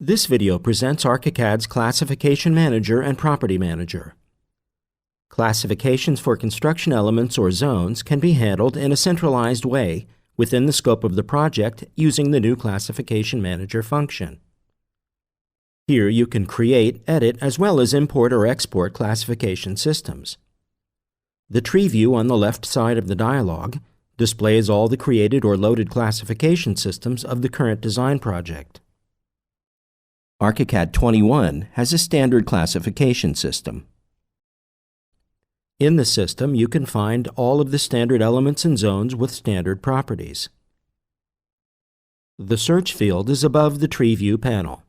This video presents ARCHICAD's Classification Manager and Property Manager. Classifications for construction elements or zones can be handled in a centralized way within the scope of the project using the new Classification Manager function. Here you can create, edit, as well as import or export classification systems. The tree view on the left side of the dialog displays all the created or loaded classification systems of the current design project. ARCHICAD 21 has a standard classification system. In the system, you can find all of the standard elements and zones with standard properties. The search field is above the tree view panel.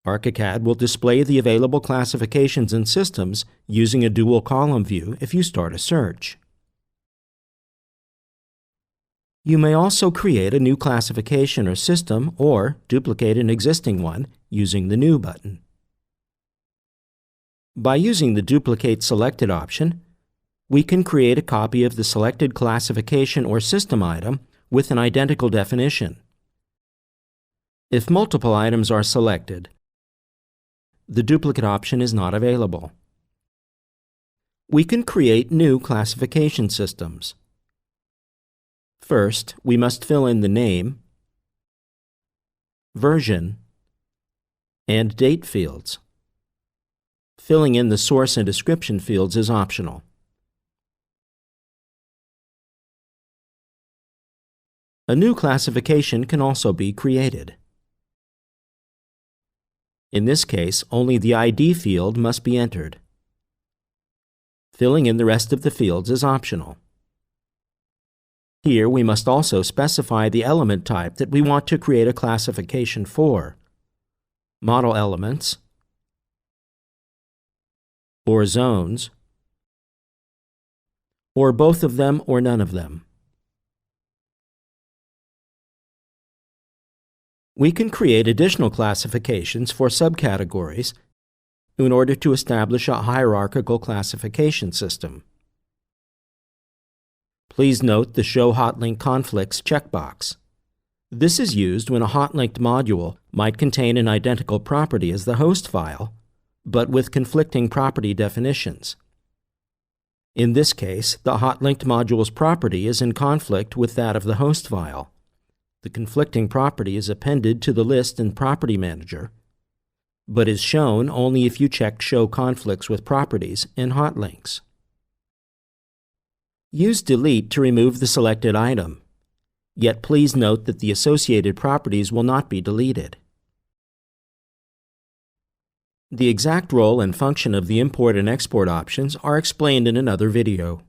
ARCHICAD will display the available classifications and systems using a dual column view if you start a search. You may also create a new classification or system or duplicate an existing one using the New button. By using the Duplicate Selected option, we can create a copy of the selected classification or system item with an identical definition. If multiple items are selected, the duplicate option is not available. We can create new classification systems. First, we must fill in the name, version, and date fields. Filling in the source and description fields is optional. A new classification can also be created. In this case, only the ID field must be entered. Filling in the rest of the fields is optional. Here we must also specify the element type that we want to create a classification for: model elements, or zones, or both of them or none of them. We can create additional classifications for subcategories in order to establish a hierarchical classification system. Please note the Show Hotlink Conflicts checkbox. This is used when a hot-linked module might contain an identical property as the host file, but with conflicting property definitions. In this case, the hot-linked module's property is in conflict with that of the host file. The conflicting property is appended to the list in Property Manager, but is shown only if you check Show Conflicts with Properties in Hotlinks. Use Delete to remove the selected item, yet please note that the associated properties will not be deleted. The exact role and function of the import and export options are explained in another video.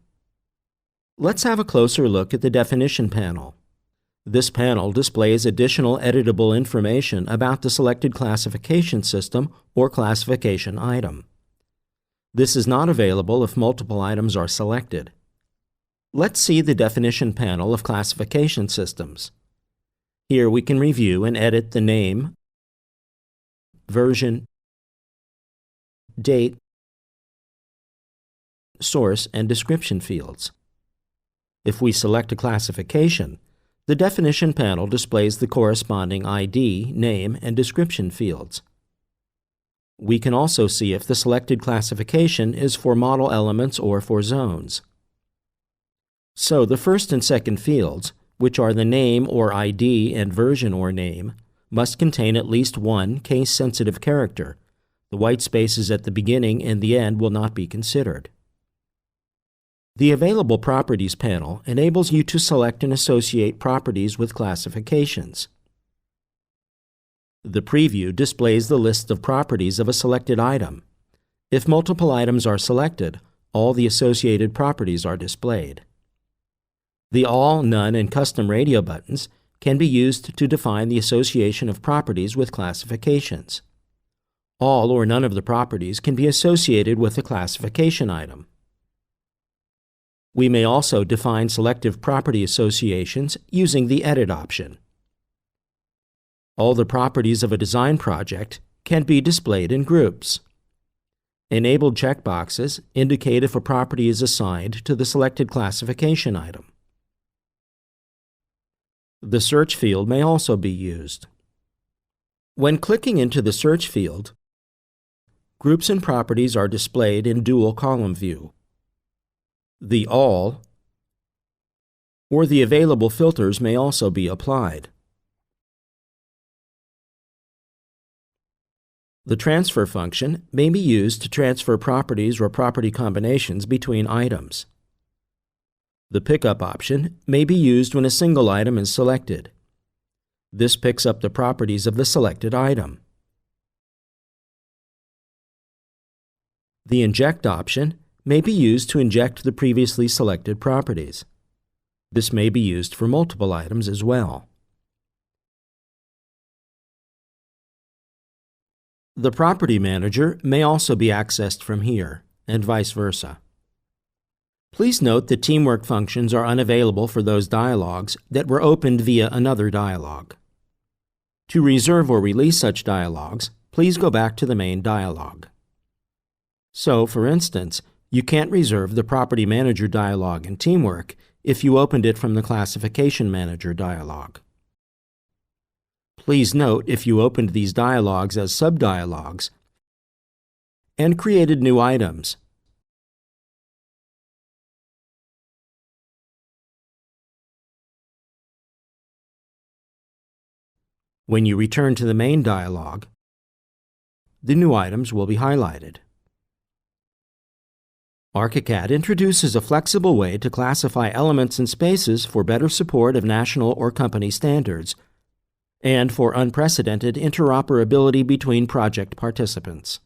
Let's have a closer look at the definition panel. This panel displays additional editable information about the selected classification system or classification item. This is not available if multiple items are selected. Let's see the definition panel of classification systems. Here we can review and edit the name, version, date, source, and description fields. If we select a classification, the definition panel displays the corresponding ID, name, and description fields. We can also see if the selected classification is for model elements or for zones. So the first and second fields, which are the name or ID and version or name, must contain at least one case-sensitive character. The white spaces at the beginning and the end will not be considered. The Available Properties panel enables you to select and associate properties with classifications. The preview displays the list of properties of a selected item. If multiple items are selected, all the associated properties are displayed. The All, None, and Custom Radio buttons can be used to define the association of properties with classifications. All or none of the properties can be associated with a classification item. We may also define selective property associations using the Edit option. All the properties of a design project can be displayed in groups. Enabled checkboxes indicate if a property is assigned to the selected classification item. The search field may also be used. When clicking into the search field, groups and properties are displayed in dual column view. The All or the available filters may also be applied. The transfer function may be used to transfer properties or property combinations between items. The pickup option may be used when a single item is selected. This picks up the properties of the selected item. The inject option may be used to inject the previously selected properties. This may be used for multiple items as well. The Property Manager may also be accessed from here, and vice versa. Please note that teamwork functions are unavailable for those dialogues that were opened via another dialog. To reserve or release such dialogues, please go back to the main dialog. So, for instance, you can't reserve the Property Manager dialog in Teamwork if you opened it from the Classification Manager dialog. Please note if you opened these dialogs as subdialogues and created new items. When you return to the main dialog, the new items will be highlighted. ARCHICAD introduces a flexible way to classify elements and spaces for better support of national or company standards and for unprecedented interoperability between project participants.